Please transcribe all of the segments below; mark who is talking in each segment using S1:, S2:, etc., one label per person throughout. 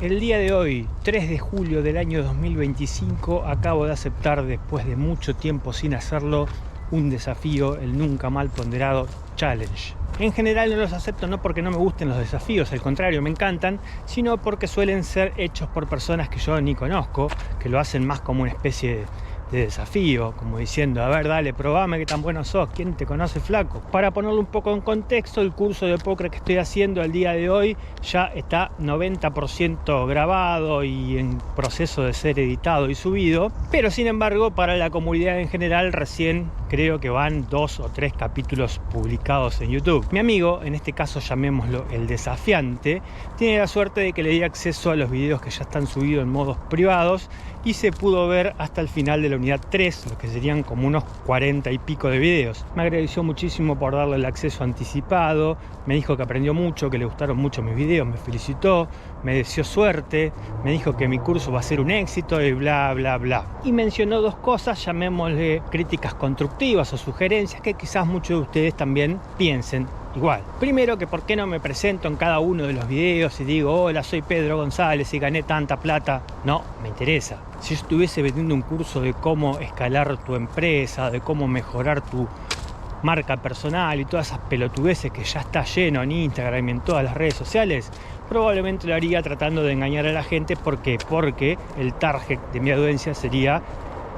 S1: El día de hoy, 3 de julio del año 2025, acabo de aceptar, después de mucho tiempo sin hacerlo, un desafío, el nunca mal ponderado Challenge. En general no los acepto no porque no me gusten los desafíos, al contrario, me encantan, sino porque suelen ser hechos por personas que yo ni conozco, que lo hacen más como una especie de desafío, como diciendo, a ver, dale, probame qué tan bueno sos, ¿quién te conoce, flaco? Para ponerlo un poco en contexto, el curso de póker que estoy haciendo al día de hoy ya está 90% grabado y en proceso de ser editado y subido, pero sin embargo para la comunidad en general recién creo que van 2 o 3 capítulos publicados en YouTube. Mi amigo, en este caso llamémoslo el desafiante, tiene la suerte de que le di acceso a los videos que ya están subidos en modos privados y se pudo ver hasta el final de la unidad 3, lo que serían como unos 40 y pico de videos. Me agradeció muchísimo por darle el acceso anticipado, me dijo que aprendió mucho, que le gustaron mucho mis videos, me felicitó, me deseó suerte, me dijo que mi curso va a ser un éxito y bla bla bla. Y mencionó 2 cosas, llamémosle críticas constructivas o sugerencias que quizás muchos de ustedes también piensen igual. Primero, que por qué no me presento en cada uno de los videos y digo, hola, soy Pedro González y gané tanta plata. No, me interesa. Si yo estuviese vendiendo un curso de cómo escalar tu empresa, de cómo mejorar tu marca personal y todas esas pelotudeces que ya está lleno en Instagram y en todas las redes sociales, probablemente lo haría tratando de engañar a la gente. ¿Por qué? Porque el target de mi audiencia sería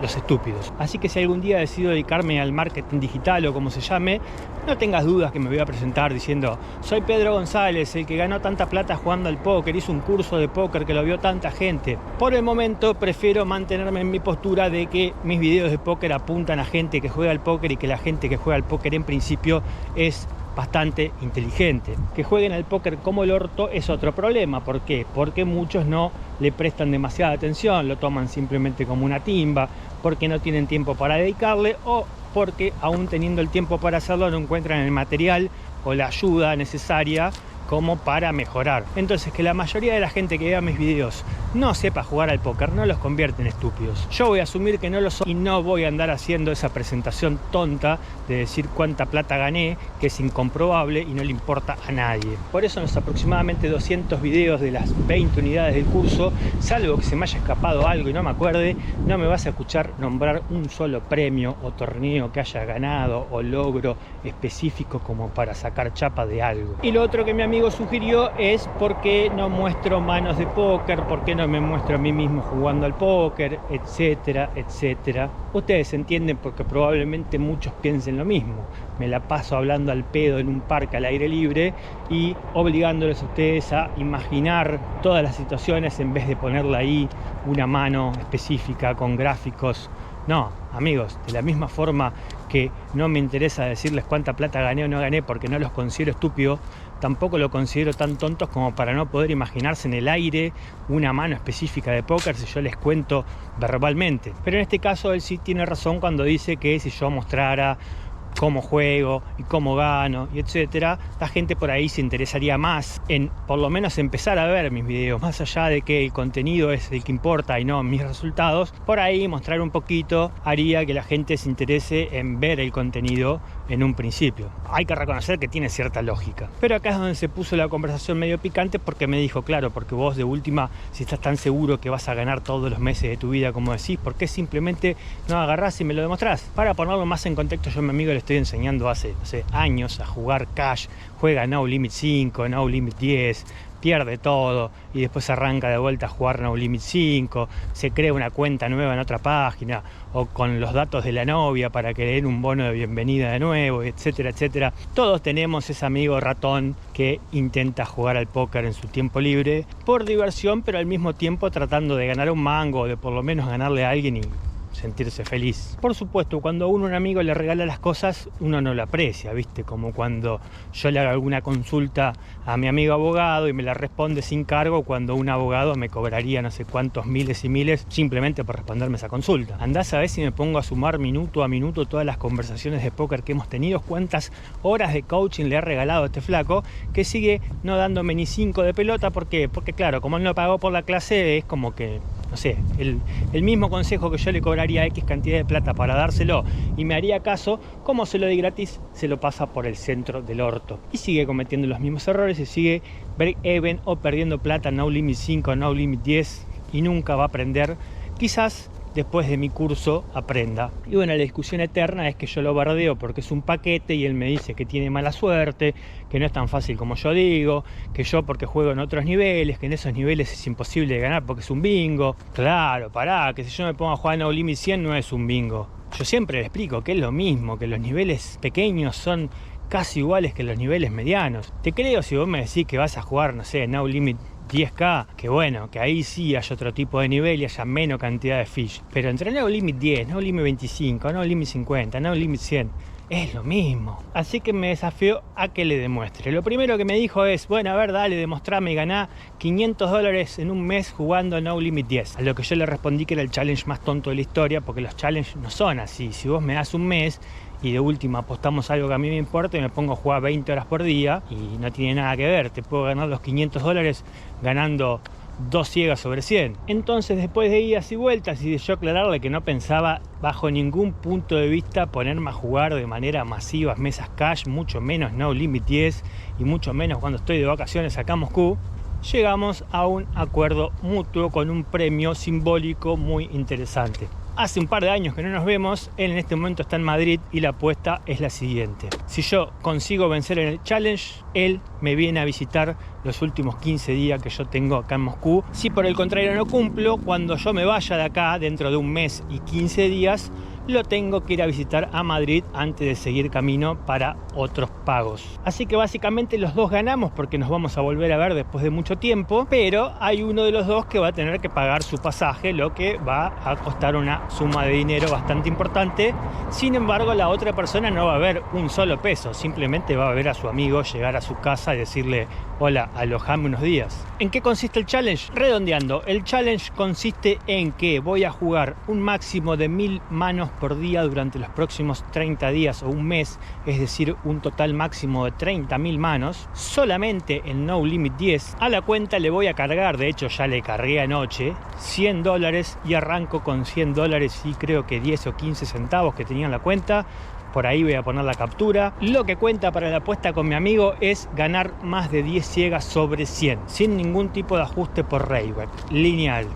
S1: los estúpidos. Así que si algún día decido dedicarme al marketing digital o como se llame, no tengas dudas que me voy a presentar diciendo, soy Pedro González, el que ganó tanta plata jugando al póker, hizo un curso de póker que lo vio tanta gente. Por el momento prefiero mantenerme en mi postura de que mis videos de póker apuntan a gente que juega al póker y que la gente que juega al póker en principio es bastante inteligente. Que jueguen al póker como el orto es otro problema. ¿Por qué? Porque muchos no le prestan demasiada atención, lo toman simplemente como una timba, porque no tienen tiempo para dedicarle o porque aún teniendo el tiempo para hacerlo no encuentran el material o la ayuda necesaria como para mejorar. Entonces, que la mayoría de la gente que vea mis videos no sepa jugar al póker no los convierte en estúpidos. Yo voy a asumir que no lo son y no voy a andar haciendo esa presentación tonta de decir cuánta plata gané, que es incomprobable y no le importa a nadie. Por eso en los aproximadamente 200 videos de las 20 unidades del curso, salvo que se me haya escapado algo y no me acuerde, no me vas a escuchar nombrar un solo premio o torneo que haya ganado o logro específico como para sacar chapa de algo. Y lo otro que mi amigo sugirió es por qué no muestro manos de póker, por qué no me muestro a mí mismo jugando al póker, etcétera, etcétera. Ustedes entienden porque probablemente muchos piensen lo mismo. Me la paso hablando al pedo en un parque al aire libre y obligándoles a ustedes a imaginar todas las situaciones en vez de ponerle ahí una mano específica con gráficos. No, amigos, de la misma forma que no me interesa decirles cuánta plata gané o no gané porque no los considero estúpidos, tampoco lo considero tan tontos como para no poder imaginarse en el aire una mano específica de póker si yo les cuento verbalmente. Pero en este caso él sí tiene razón cuando dice que si yo mostrara cómo juego y cómo gano y etcétera, la gente por ahí se interesaría más en por lo menos empezar a ver mis videos, más allá de que el contenido es el que importa y no mis resultados. Por ahí mostrar un poquito haría que la gente se interese en ver el contenido en un principio. Hay que reconocer que tiene cierta lógica, pero acá es donde se puso la conversación medio picante porque me dijo, claro, porque vos de última, si estás tan seguro que vas a ganar todos los meses de tu vida como decís, ¿por qué simplemente no agarrás y me lo demostrás? Para ponerlo más en contexto, yo a mi amigo le estoy enseñando hace años a jugar cash, juega No Limit 5, No Limit 10, pierde todo y después arranca de vuelta a jugar No Limit 5, se crea una cuenta nueva en otra página o con los datos de la novia para que le den un bono de bienvenida de nuevo, etcétera, etcétera. Todos tenemos ese amigo ratón que intenta jugar al póker en su tiempo libre por diversión, pero al mismo tiempo tratando de ganar un mango o de por lo menos ganarle a alguien y sentirse feliz. Por supuesto, cuando a uno, un amigo, le regala las cosas, uno no lo aprecia, ¿viste? Como cuando yo le hago alguna consulta a mi amigo abogado y me la responde sin cargo, cuando un abogado me cobraría no sé cuántos miles y miles simplemente por responderme esa consulta. Andás a ver si me pongo a sumar minuto a minuto todas las conversaciones de póker que hemos tenido, cuántas horas de coaching le ha regalado a este flaco que sigue no dándome ni 5 de pelota. ¿Por qué? Porque claro, como él no pagó por la clase, es como que no sé, el mismo consejo que yo le cobraría X cantidad de plata para dárselo y me haría caso, como se lo di gratis, se lo pasa por el centro del orto. Y sigue cometiendo los mismos errores y sigue break even o perdiendo plata No Limit 5, No Limit 10 y nunca va a aprender. Quizás después de mi curso aprenda. Y bueno, la discusión eterna es que yo lo bardeo porque es un paquete y él me dice que tiene mala suerte, que no es tan fácil como yo digo, que yo porque juego en otros niveles, que en esos niveles es imposible de ganar porque es un bingo. Claro, pará, que si yo me pongo a jugar No Limit 100 no es un bingo. Yo siempre le explico que es lo mismo, que los niveles pequeños son casi iguales que los niveles medianos. Te creo si vos me decís que vas a jugar, no sé, No Limit 10K, que bueno, que ahí sí hay otro tipo de nivel y haya menos cantidad de fish. Pero entre No Limit 10, No Limit 25, No Limit 50, No Limit 100, es lo mismo. Así que me desafío a que le demuestre. Lo primero que me dijo es, bueno, a ver, dale, demostrame y ganá $500 en un mes jugando No Limit 10. A lo que yo le respondí que era el challenge más tonto de la historia, porque los challenges no son así. Si vos me das un mes y de última apostamos algo que a mí me importa y me pongo a jugar 20 horas por día y no tiene nada que ver, te puedo ganar los $500 ganando 2 ciegas sobre 100. Entonces, después de idas y vueltas y de yo aclararle que no pensaba bajo ningún punto de vista ponerme a jugar de manera masiva mesas cash, mucho menos No Limit 10 y mucho menos cuando estoy de vacaciones acá en Moscú, llegamos a un acuerdo mutuo con un premio simbólico muy interesante. Hace un par de años que no nos vemos, él en este momento está en Madrid y la apuesta es la siguiente. Si yo consigo vencer en el challenge, él me viene a visitar los últimos 15 días que yo tengo acá en Moscú. Si por el contrario no cumplo, cuando yo me vaya de acá dentro de un mes y 15 días, lo tengo que ir a visitar a Madrid antes de seguir camino para otros pagos. Así que básicamente los dos ganamos porque nos vamos a volver a ver después de mucho tiempo, pero hay uno de los dos que va a tener que pagar su pasaje, lo que va a costar una suma de dinero bastante importante. Sin embargo, la otra persona no va a ver un solo peso, simplemente va a ver a su amigo llegar a su casa y decirle: hola, alojame unos días. ¿En qué consiste el challenge? Redondeando, el challenge consiste en que voy a jugar un máximo de 1000 manos por día durante los próximos 30 días o un mes, es decir, un total máximo de 30.000 manos, solamente en No Limit 10. A la cuenta le voy a cargar, de hecho ya le cargué anoche, $100 y arranco con $100 y creo que 10 o 15 centavos que tenía en la cuenta. Por ahí voy a poner la captura. Lo que cuenta para la apuesta con mi amigo es ganar más de 10 ciegas sobre 100, sin ningún tipo de ajuste por rayback, lineal.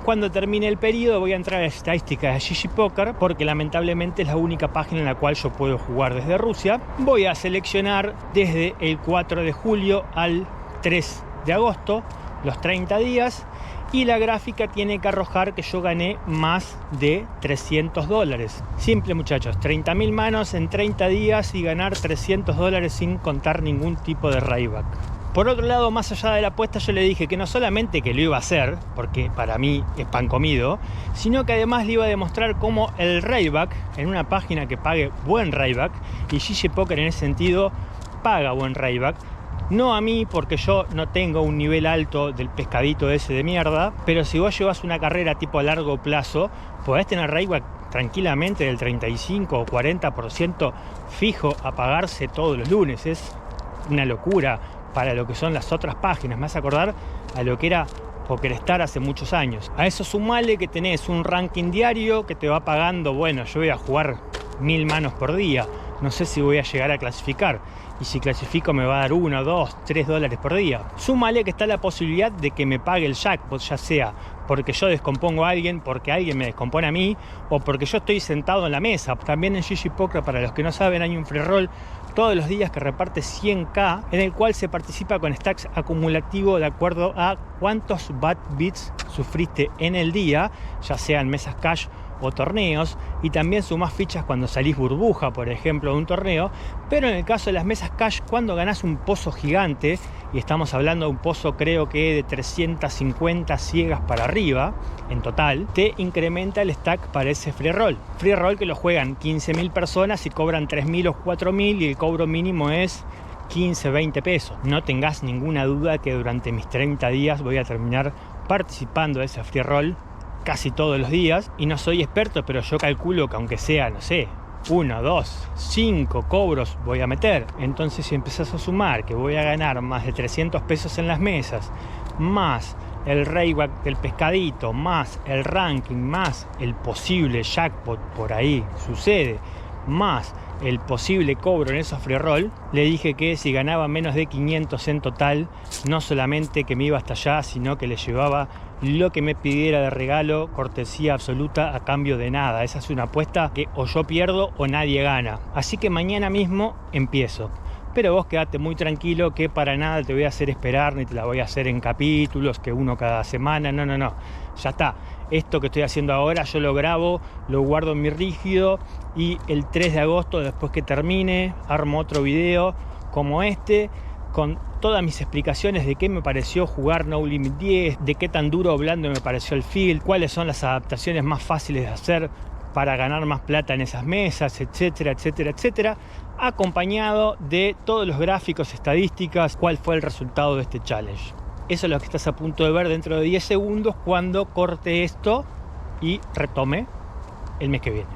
S1: Cuando termine el periodo voy a entrar a las estadísticas de GG Poker, porque lamentablemente es la única página en la cual yo puedo jugar desde Rusia. Voy a seleccionar desde el 4 de julio al 3 de agosto, los 30 días, y la gráfica tiene que arrojar que yo gané más de $300. Simple, muchachos, 30.000 manos en 30 días y ganar $300 sin contar ningún tipo de rayback. Por otro lado, más allá de la apuesta, yo le dije que no solamente que lo iba a hacer, porque para mí es pan comido, sino que además le iba a demostrar cómo el rayback, en una página que pague buen rayback, y GG Poker en ese sentido paga buen rayback, no a mí, porque yo no tengo un nivel alto del pescadito ese de mierda, pero si vos llevas una carrera tipo a largo plazo, podés tener rayback tranquilamente del 35 o 40% fijo a pagarse todos los lunes. Es una locura para lo que son las otras páginas. Me hace acordar a lo que era PokerStars hace muchos años. A eso sumale que tenés un ranking diario que te va pagando, bueno, yo voy a jugar 1000 manos por día, no sé si voy a llegar a clasificar, y si clasifico me va a dar $1, $2, $3 por día. Súmale que está la posibilidad de que me pague el jackpot, ya sea porque yo descompongo a alguien, porque alguien me descompone a mí, o porque yo estoy sentado en la mesa. También en GG Poker, para los que no saben, hay un free roll todos los días que reparte 100k, en el cual se participa con stacks acumulativo de acuerdo a cuántos bad beats sufriste en el día, ya sean mesas cash o torneos, y también sumás fichas cuando salís burbuja, por ejemplo, de un torneo. Pero en el caso de las mesas cash, cuando ganás un pozo gigante, y estamos hablando de un pozo creo que de 350 ciegas para arriba en total, te incrementa el stack para ese free roll. Free roll que lo juegan 15.000 personas y cobran 3.000 o 4.000, y el cobro mínimo es 15, 20 pesos. No tengas ninguna duda que durante mis 30 días voy a terminar participando de ese free roll casi todos los días, y no soy experto, pero yo calculo que aunque sea, no sé, 1, 2, 5 cobros voy a meter. Entonces, si empezás a sumar que voy a ganar más de 300 pesos en las mesas, más el rayback del pescadito, más el ranking, más el posible jackpot por ahí sucede, más el posible cobro en esos free roll, le dije que si ganaba menos de 500 en total, no solamente que me iba hasta allá, sino que le llevaba lo que me pidiera de regalo, cortesía absoluta a cambio de nada. Esa es una apuesta que o yo pierdo o nadie gana. Así que mañana mismo empiezo. Pero vos quedate muy tranquilo que para nada te voy a hacer esperar, ni te la voy a hacer en capítulos, que uno cada semana. No, no, no. Ya está. Esto que estoy haciendo ahora yo lo grabo, lo guardo en mi rígido y el 3 de agosto, después que termine, armo otro video como este, con todas mis explicaciones de qué me pareció jugar No Limit 10, de qué tan duro o blando me pareció el field, cuáles son las adaptaciones más fáciles de hacer para ganar más plata en esas mesas, etcétera, etcétera, etcétera, acompañado de todos los gráficos, estadísticas, cuál fue el resultado de este challenge. Eso es lo que estás a punto de ver dentro de 10 segundos cuando corte esto y retome el mes que viene.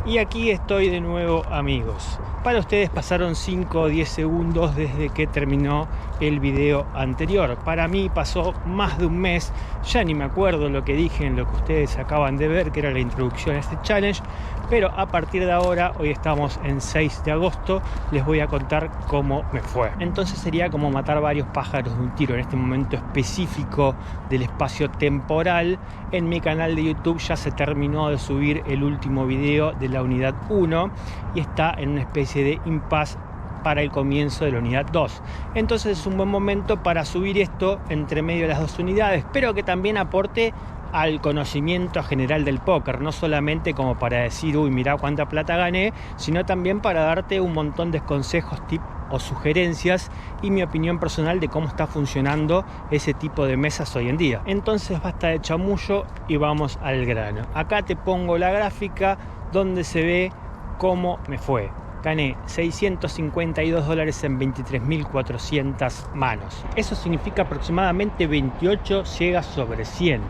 S1: Y aquí estoy de nuevo, amigos. Para ustedes pasaron 5 o 10 segundos desde que terminó el video anterior. Para mí pasó más de un mes. Ya ni me acuerdo lo que dije en lo que ustedes acaban de ver, que era la introducción a este challenge. Pero a partir de ahora, hoy estamos en 6 de agosto, les voy a contar cómo me fue. Entonces sería como matar varios pájaros de un tiro. En este momento específico del espacio temporal, en mi canal de YouTube ya se terminó de subir el último video de la unidad 1 y está en una especie de impasse para el comienzo de la unidad 2. Entonces es un buen momento para subir esto entre medio de las dos unidades, pero que también aporte al conocimiento general del póker, no solamente como para decir, uy, mirá cuánta plata gané, sino también para darte un montón de consejos, tips o sugerencias y mi opinión personal de cómo está funcionando ese tipo de mesas hoy en día. Entonces basta de chamullo y vamos al grano. Acá te pongo la gráfica donde se ve cómo me fue. Gané $652 en 23.400 manos. Eso significa aproximadamente 28 ciegas sobre 100,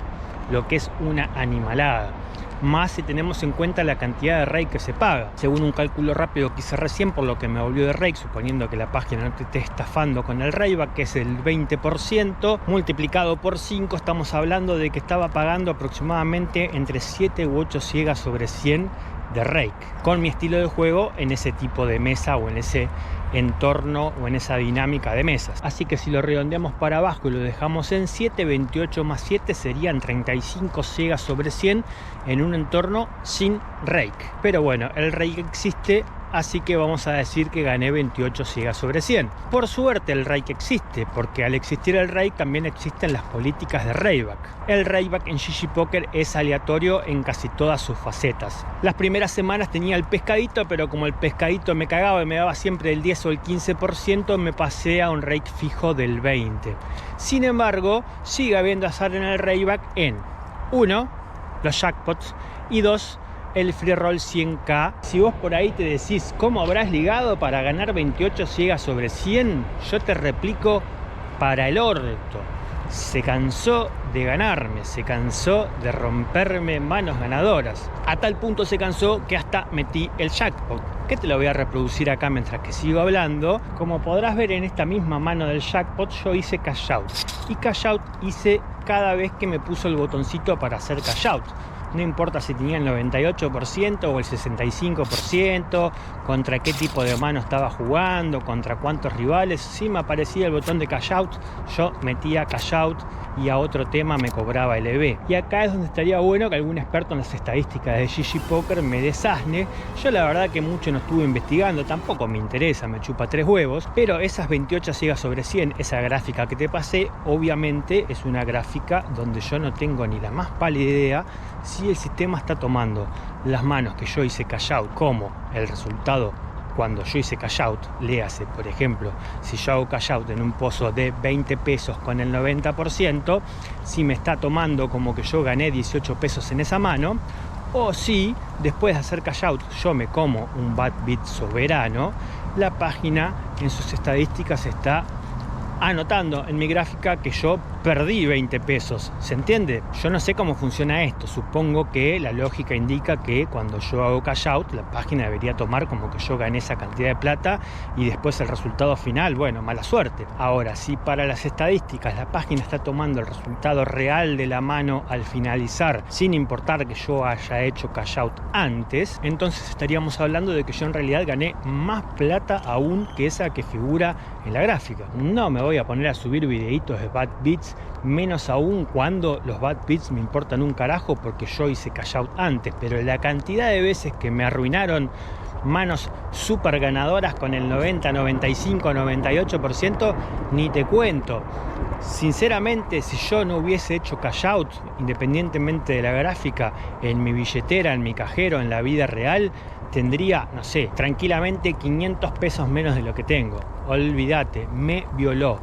S1: lo que es una animalada. Más si tenemos en cuenta la cantidad de rake que se paga. Según un cálculo rápido que hice recién, por lo que me volvió de rake, suponiendo que la página no te esté estafando con el rayback, que es el 20%, multiplicado por 5, estamos hablando de que estaba pagando aproximadamente entre 7 u 8 ciegas sobre 100 de rake, con mi estilo de juego en ese tipo de mesa o en ese entorno o en esa dinámica de mesas. Así que si lo redondeamos para abajo y lo dejamos en 7, 28 más 7 serían 35 ciegas sobre 100 en un entorno sin rake. Pero bueno, el rake existe, así que vamos a decir que gané 28 ciegas sobre 100. Por suerte el rake existe, porque al existir el rake también existen las políticas de rayback. El rayback en GG Poker es aleatorio en casi todas sus facetas. Las primeras semanas tenía el pescadito, pero como el pescadito me cagaba y me daba siempre el 10 o el 15%, me pasé a un rake fijo del 20%. Sin embargo, sigue habiendo azar en el rayback en 1, los jackpots, y 2, el free roll 100k. Si vos por ahí te decís cómo habrás ligado para ganar 28 ciegas sobre 100, yo te replico para el orto. Se cansó de ganarme, se cansó de romperme manos ganadoras. A tal punto se cansó que hasta metí el jackpot, que te lo voy a reproducir acá mientras que sigo hablando. Como podrás ver en esta misma mano del jackpot, yo hice cash out. Y cash out hice cada vez que me puso el botoncito para hacer cash out. No importa si tenía el 98% o el 65%, contra qué tipo de mano estaba jugando, contra cuántos rivales. Si me aparecía el botón de cash out, yo metía cash out y a otro tema me cobraba LB. Y acá es donde estaría bueno que algún experto en las estadísticas de GG Poker me desasne. Yo la verdad que mucho no estuve investigando, tampoco me interesa, me chupa 3 huevos. Pero esas 28 ciegas sobre 100, esa gráfica que te pasé, obviamente es una gráfica donde yo no tengo ni la más pálida idea si el sistema está tomando las manos que yo hice cash out como el resultado cuando yo hice cash out. Léase, por ejemplo, si yo hago cash out en un pozo de 20 pesos con el 90%, si me está tomando como que yo gané 18 pesos en esa mano, o si después de hacer cash out yo me como un bad beat soberano. La página en sus estadísticas está anotando en mi gráfica que yo perdí 20 pesos. ¿Se entiende? Yo no sé cómo funciona esto. Supongo que la lógica indica que cuando yo hago cash out, la página debería tomar como que yo gané esa cantidad de plata y después el resultado final, bueno, mala suerte. Ahora, si para las estadísticas la página está tomando el resultado real de la mano al finalizar, sin importar que yo haya hecho cash out antes, entonces estaríamos hablando de que yo en realidad gané más plata aún que esa que figura en la gráfica. No me voy a poner a subir videitos de bad beats, menos aún cuando los bad beats me importan un carajo porque yo hice cash out antes, pero la cantidad de veces que me arruinaron manos super ganadoras con el 90, 95, 98%, ni te cuento. Sinceramente, si yo no hubiese hecho cash out, independientemente de la gráfica, en mi billetera, en mi cajero, en la vida real, tendría, no sé, tranquilamente 500 pesos menos de lo que tengo. Olvídate, me violó.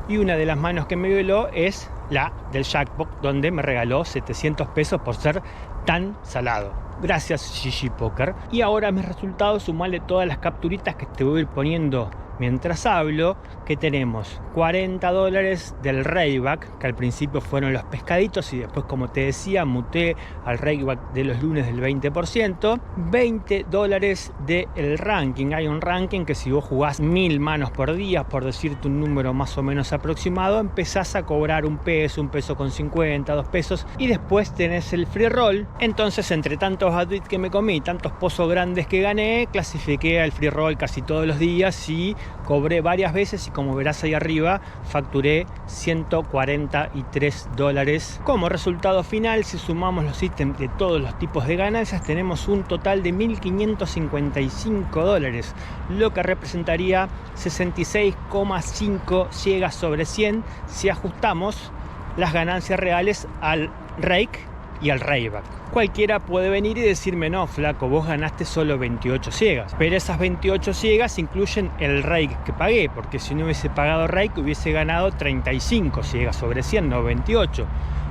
S1: Y una de las manos que me violó es la del jackpot, donde me regaló 700 pesos por ser tan salado. Gracias, GG Poker. Y ahora mis resultados, sumarle todas las capturitas que te voy a ir poniendo mientras hablo, que tenemos $40 del Rayback, que al principio fueron los pescaditos y después, como te decía, muté al Rayback de los lunes del 20%, $20 del ranking. Hay un ranking que si vos jugás 1000 manos por día, por decirte un número más o menos aproximado, empezás a cobrar un peso con 50, 2 pesos, y después tenés el free roll. Entonces, entre tantos adwits que me comí, tantos pozos grandes que gané, clasifiqué al free roll casi todos los días y cobré varias veces, y como verás ahí arriba, facturé $143. Como resultado final, si sumamos los ítems de todos los tipos de ganancias, tenemos un total de $1.555, lo que representaría 66,5 ciegas sobre 100 si ajustamos las ganancias reales al rake y al Rayback. Cualquiera puede venir y decirme: no, flaco, vos ganaste solo 28 ciegas, pero esas 28 ciegas incluyen el rake que pagué, porque si no hubiese pagado rake hubiese ganado 35 ciegas sobre 100, no 28.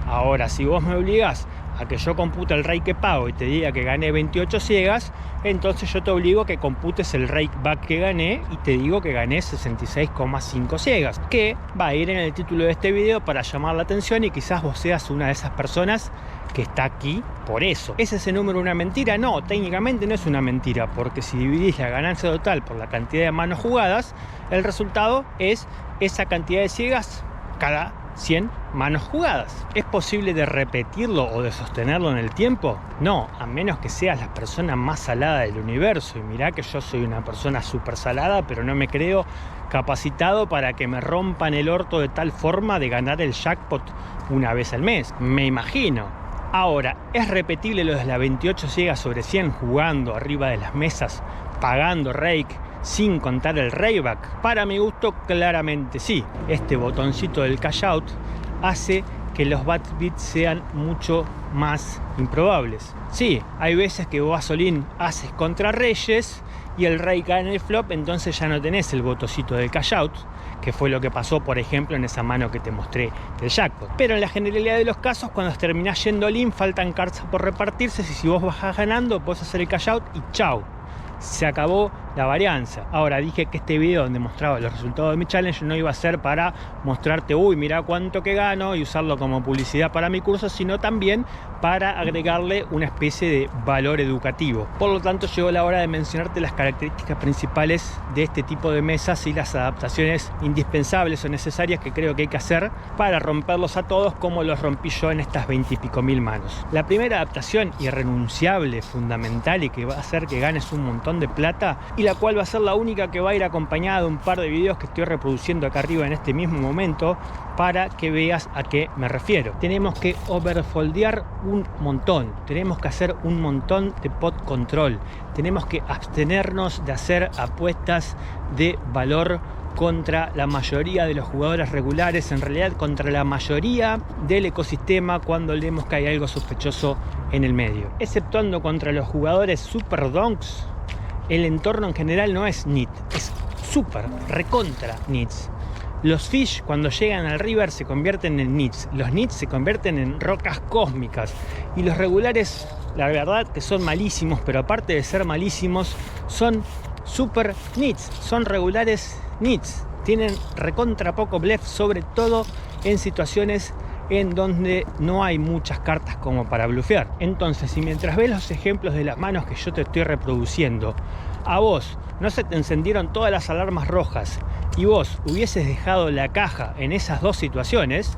S1: Ahora, si vos me obligás a que yo compute el rake que pago y te diga que gané 28 ciegas, entonces yo te obligo a que computes el rake back que gané y te digo que gané 66,5 ciegas, que va a ir en el título de este video para llamar la atención, y quizás vos seas una de esas personas que está aquí por eso. ¿Es ese número una mentira? No, técnicamente no es una mentira, porque si dividís la ganancia total por la cantidad de manos jugadas, el resultado es esa cantidad de ciegas cada 100 manos jugadas. ¿Es posible de repetirlo o de sostenerlo en el tiempo? No, a menos que seas la persona más salada del universo. Y mirá que yo soy una persona súper salada, pero no me creo capacitado para que me rompan el orto de tal forma de ganar el jackpot una vez al mes. Me imagino. Ahora, ¿es repetible lo de las 28 ciegas sobre 100 jugando arriba de las mesas, pagando rake, sin contar el Rayback? Para mi gusto, claramente sí. Este botoncito del cash out hace que los bad beats sean mucho más improbables. Sí, hay veces que vos, Solín, haces contra reyes y el rey cae en el flop, entonces ya no tenés el botoncito del cash out, que fue lo que pasó, por ejemplo, en esa mano que te mostré del jackpot. Pero en la generalidad de los casos, cuando terminás yendo all-in, faltan cartas por repartirse, y si vos bajás ganando, podés hacer el cash out y chau, se acabó la varianza. Ahora, dije que este video donde mostraba los resultados de mi challenge no iba a ser para mostrarte, uy, mira cuánto que gano, y usarlo como publicidad para mi curso, sino también para agregarle una especie de valor educativo. Por lo tanto, llegó la hora de mencionarte las características principales de este tipo de mesas y las adaptaciones indispensables o necesarias que creo que hay que hacer para romperlos a todos, como los rompí yo en estas 20 y pico mil manos. La primera adaptación irrenunciable, fundamental, y que va a hacer que ganes un montón de plata, y la cual va a ser la única que va a ir acompañada de un par de videos que estoy reproduciendo acá arriba en este mismo momento para que veas a qué me refiero. Tenemos que overfoldear un montón, tenemos que hacer un montón de pot control, tenemos que abstenernos de hacer apuestas de valor contra la mayoría de los jugadores regulares, en realidad contra la mayoría del ecosistema cuando leemos que hay algo sospechoso en el medio. Exceptuando contra los jugadores super donks, el entorno en general no es NIT, es super recontra NITs. Los fish, cuando llegan al river, se convierten en nits. Los nits se convierten en rocas cósmicas. Y los regulares, la verdad que son malísimos, pero aparte de ser malísimos, son super nits. Son regulares nits. Tienen recontra poco bluff, sobre todo en situaciones en donde no hay muchas cartas como para blufear. Entonces, si mientras ves los ejemplos de las manos que yo te estoy reproduciendo, a vos no se te encendieron todas las alarmas rojas y vos hubieses dejado la caja en esas dos situaciones,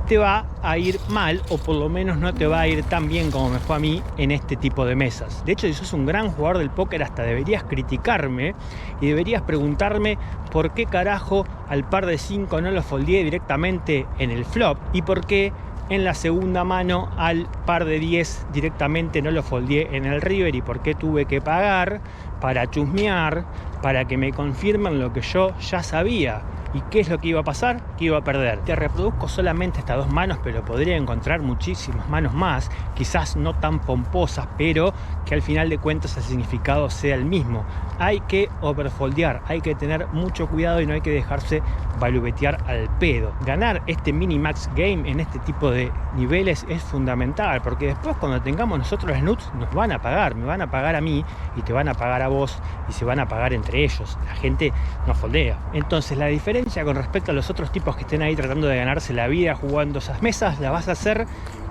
S1: te va a ir mal, o por lo menos no te va a ir tan bien como me fue a mí en este tipo de mesas. De hecho, si sos un gran jugador del póker, hasta deberías criticarme y deberías preguntarme por qué carajo al par de 5 no lo foldeé directamente en el flop y por qué en la segunda mano al par de 10 directamente no lo foldeé en el river, y por qué tuve que pagar para chusmear, para que me confirmen lo que yo ya sabía. ¿Y qué es lo que iba a pasar? Que iba a perder. Te reproduzco solamente estas dos manos, pero podría encontrar muchísimas manos más, quizás no tan pomposas, pero que al final de cuentas el significado sea el mismo. Hay que overfoldear, hay que tener mucho cuidado y no hay que dejarse valubetear al pedo. Ganar este mini-max game en este tipo de niveles es fundamental, porque después cuando tengamos nosotros los nuts nos van a pagar, me van a pagar a mí y te van a pagar a vos y se van a pagar entre ellos. La gente no foldea. Entonces la diferencia con respecto a los otros tipos que estén ahí tratando de ganarse la vida jugando esas mesas, la vas a hacer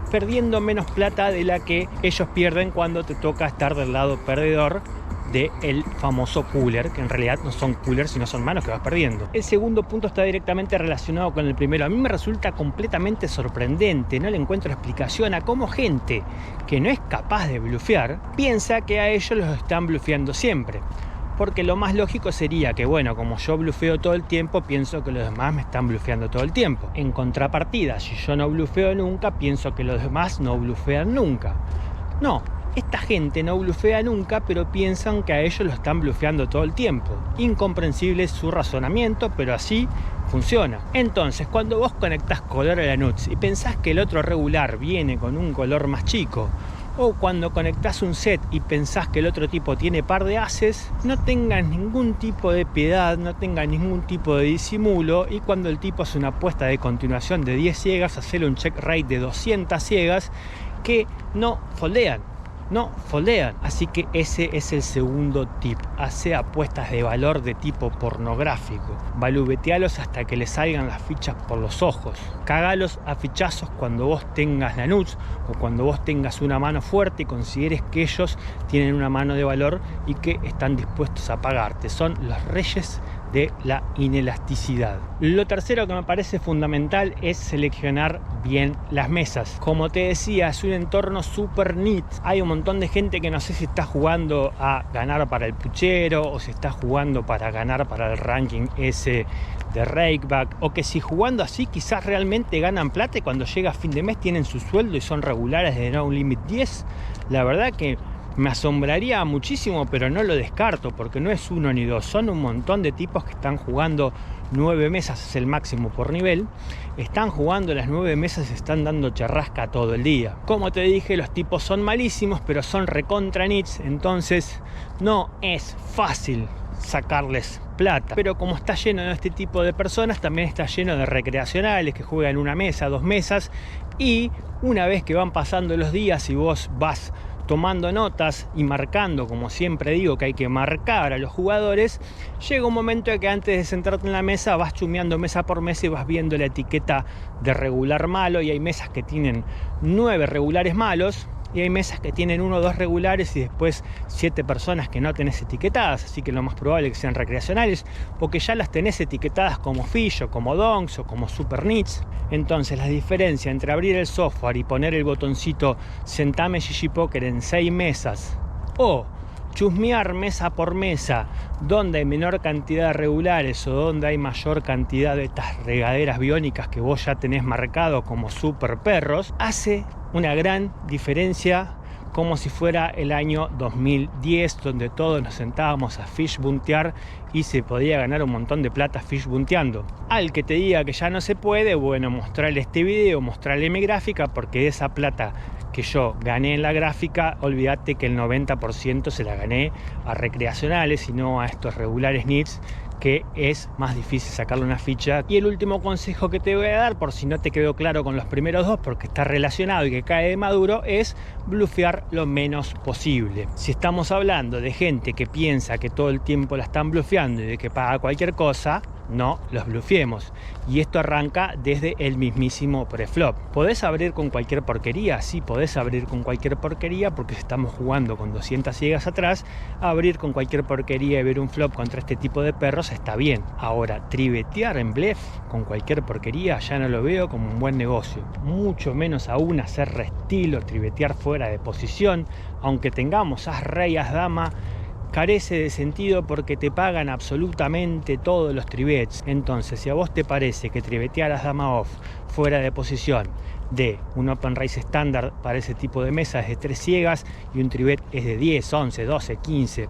S1: perdiendo menos plata de la que ellos pierden cuando te toca estar del lado perdedor del famoso cooler, que en realidad no son coolers sino son manos que vas perdiendo. El segundo punto está directamente relacionado con el primero. A mí me resulta completamente sorprendente, no le encuentro explicación a cómo gente que no es capaz de blufear piensa que a ellos los están blufeando siempre. Porque lo más lógico sería que, bueno, como yo blufeo todo el tiempo, pienso que los demás me están blufeando todo el tiempo. En contrapartida, si yo no blufeo nunca, pienso que los demás no blufean nunca. No, esta gente no blufea nunca, pero piensan que a ellos lo están blufeando todo el tiempo. Incomprensible su razonamiento, pero así funciona. Entonces, cuando vos conectás color a la nuts y pensás que el otro regular viene con un color más chico, o cuando conectás un set y pensás que el otro tipo tiene par de ases, no tengas ningún tipo de piedad, no tengas ningún tipo de disimulo, y cuando el tipo hace una apuesta de continuación de 10 ciegas, hacele un check rate de 200 ciegas que no foldean. No foldean. Así que ese es el segundo tip. Hace apuestas de valor de tipo pornográfico. Valubetealos hasta que le salgan las fichas por los ojos. Cagalos a fichazos cuando vos tengas la nuts o cuando vos tengas una mano fuerte y consideres que ellos tienen una mano de valor y que están dispuestos a pagarte. Son los reyes de la inelasticidad. Lo tercero que me parece fundamental es seleccionar bien las mesas. Como te decía, es un entorno super neat. Hay un montón de gente que no sé si está jugando a ganar para el puchero o si está jugando para ganar para el ranking ese de rakeback, o que si jugando así quizás realmente ganan plata y cuando llega a fin de mes tienen su sueldo y son regulares de No Limit 10. La verdad que me asombraría muchísimo, pero no lo descarto, porque no es uno ni dos, son un montón de tipos que están jugando 9 mesas, es el máximo por nivel. Están jugando las 9 mesas y están dando charrasca todo el día. Como te dije, los tipos son malísimos, pero son recontra nits, entonces no es fácil sacarles plata. Pero como está lleno de este tipo de personas, también está lleno de recreacionales que juegan una mesa, 2 mesas, y una vez que van pasando los días y vos vas tomando notas y marcando, como siempre digo que hay que marcar a los jugadores, llega un momento en que antes de sentarte en la mesa vas chumeando mesa por mesa y vas viendo la etiqueta de regular malo, y hay mesas que tienen 9 regulares malos y hay mesas que tienen 1 o 2 regulares y después 7 personas que no tenés etiquetadas, así que lo más probable es que sean recreacionales o que ya las tenés etiquetadas como fish o como donks o como super nits. Entonces la diferencia entre abrir el software y poner el botoncito Sentame GG Poker en 6 mesas o chusmear mesa por mesa donde hay menor cantidad de regulares o donde hay mayor cantidad de estas regaderas biónicas que vos ya tenés marcado como super perros, hace una gran diferencia, como si fuera el año 2010, donde todos nos sentábamos a fish buntear y se podía ganar un montón de plata fish bunteando. Al que te diga que ya no se puede, bueno, mostrarle este video, mostrarle mi gráfica, porque de esa plata que yo gané en la gráfica, olvídate que el 90% se la gané a recreacionales y no a estos regulares nits, que es más difícil sacarle una ficha. Y el último consejo que te voy a dar, por si no te quedó claro con los primeros dos, porque está relacionado y que cae de maduro, es blufear lo menos posible. Si estamos hablando de gente que piensa que todo el tiempo la están blufeando y de que paga cualquier cosa, no los blufiemos. Y esto arranca desde el mismísimo preflop. ¿Podés abrir con cualquier porquería? Sí, podés abrir con cualquier porquería, porque si estamos jugando con 200 ciegas atrás, abrir con cualquier porquería y ver un flop contra este tipo de perros está bien. Ahora, trivetear en bluff con cualquier porquería ya no lo veo como un buen negocio. Mucho menos aún hacer reestilo, trivetear fuera de posición, aunque tengamos as rey, as dama, carece de sentido porque te pagan absolutamente todos los trivets. Entonces, si a vos te parece que trivetear as dama off fuera de posición de un open race estándar para ese tipo de mesa es de 3 ciegas y un trivet es de 10, 11, 12, 15,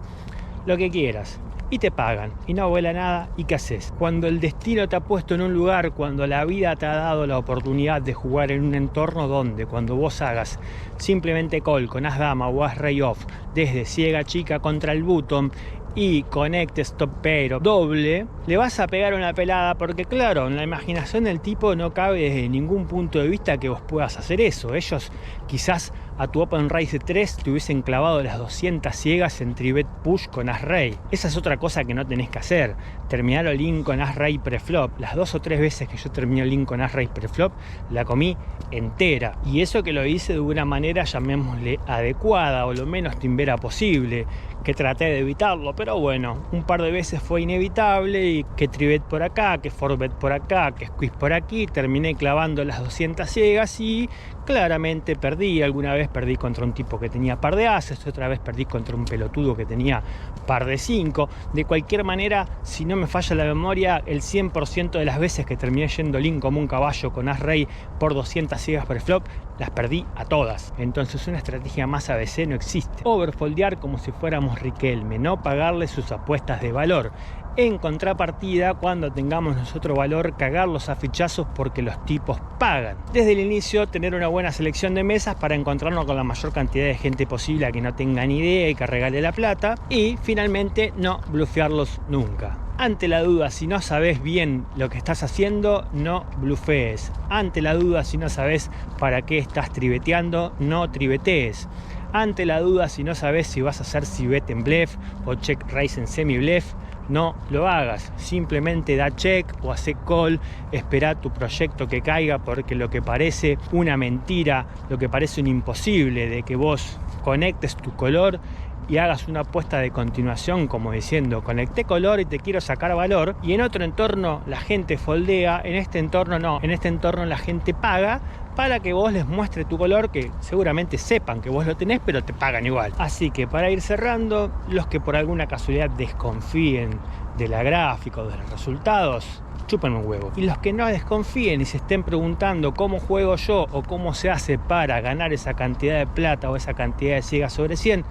S1: lo que quieras, y te pagan y no vuela nada, ¿y qué haces? Cuando el destino te ha puesto en un lugar, cuando la vida te ha dado la oportunidad de jugar en un entorno donde cuando vos hagas simplemente call con as dama o as rey off desde ciega chica contra el button y conectes top pero doble, le vas a pegar una pelada, porque claro, en la imaginación del tipo no cabe desde ningún punto de vista que vos puedas hacer eso. Ellos quizás a tu open race 3 te hubiesen clavado las 200 ciegas en trivet push con as rey. Esa es otra cosa que no tenés que hacer, terminar el link con as rey preflop. Las 2 o 3 veces que yo terminé el link con as rey preflop la comí entera, y eso que lo hice de una manera, llamémosle, adecuada o lo menos timbera posible, que traté de evitarlo, pero bueno, un par de veces fue inevitable, y que trivet por acá, que forbet por acá, que squeeze por aquí, terminé clavando las 200 ciegas y claramente perdí. Alguna vez perdí contra un tipo que tenía par de ases, otra vez perdí contra un pelotudo que tenía par de 5. De cualquier manera, si no me falla la memoria, el 100% de las veces que terminé yendo link como un caballo con as rey por 200 ciegas preflop, las perdí a todas. Entonces una estrategia más ABC no existe. Overfoldear como si fuéramos Riquelme, no pagarle sus apuestas de valor. En contrapartida, cuando tengamos nosotros valor, cagarlos a fichazos porque los tipos pagan. Desde el inicio, tener una buena selección de mesas para encontrarnos con la mayor cantidad de gente posible a que no tenga ni idea y que regale la plata. Y finalmente, no blufearlos nunca. Ante la duda, si no sabes bien lo que estás haciendo, no blufees. Ante la duda, si no sabes para qué estás triveteando, no trivetees. Ante la duda, si no sabes si vas a hacer cibet en bluff o check raise en semi bluff, no lo hagas. Simplemente da check o hace call, espera tu proyecto que caiga, porque lo que parece una mentira, lo que parece un imposible de que vos conectes tu color y hagas una apuesta de continuación como diciendo conecté color y te quiero sacar valor, y en otro entorno la gente foldea, en este entorno no, en este entorno la gente paga para que vos les muestres tu color, que seguramente sepan que vos lo tenés, pero te pagan igual. Así que para ir cerrando, los que por alguna casualidad desconfíen de la gráfica o de los resultados, chupen un huevo. Y los que no desconfíen y se estén preguntando cómo juego yo o cómo se hace para ganar esa cantidad de plata o esa cantidad de ciegas sobre 100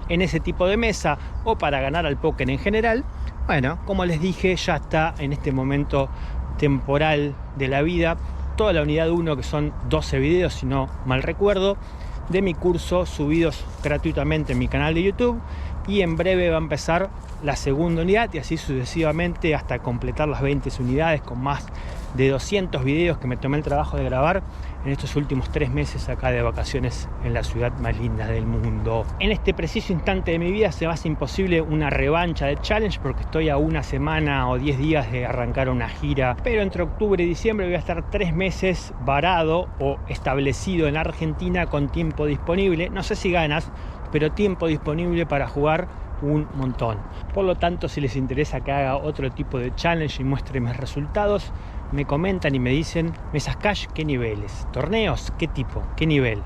S1: en ese tipo de mesa, o para ganar al póker en general, bueno, como les dije, ya está en este momento temporal de la vida toda la unidad 1, que son 12 videos, si no mal recuerdo, de mi curso subidos gratuitamente en mi canal de YouTube, y en breve va a empezar la segunda unidad y así sucesivamente hasta completar las 20 unidades con más de 200 videos que me tomé el trabajo de grabar en estos últimos 3 meses acá de vacaciones en la ciudad más linda del mundo. En este preciso instante de mi vida se me hace imposible una revancha de Challenge porque estoy a una semana o 10 días de arrancar una gira, pero entre octubre y diciembre voy a estar 3 meses varado o establecido en Argentina con tiempo disponible, no sé si ganas, pero tiempo disponible para jugar un montón. Por lo tanto, si les interesa que haga otro tipo de challenge y muestre mis resultados, me comentan y me dicen: mesas cash, ¿qué niveles? ¿Torneos? ¿Qué tipo? ¿Qué nivel?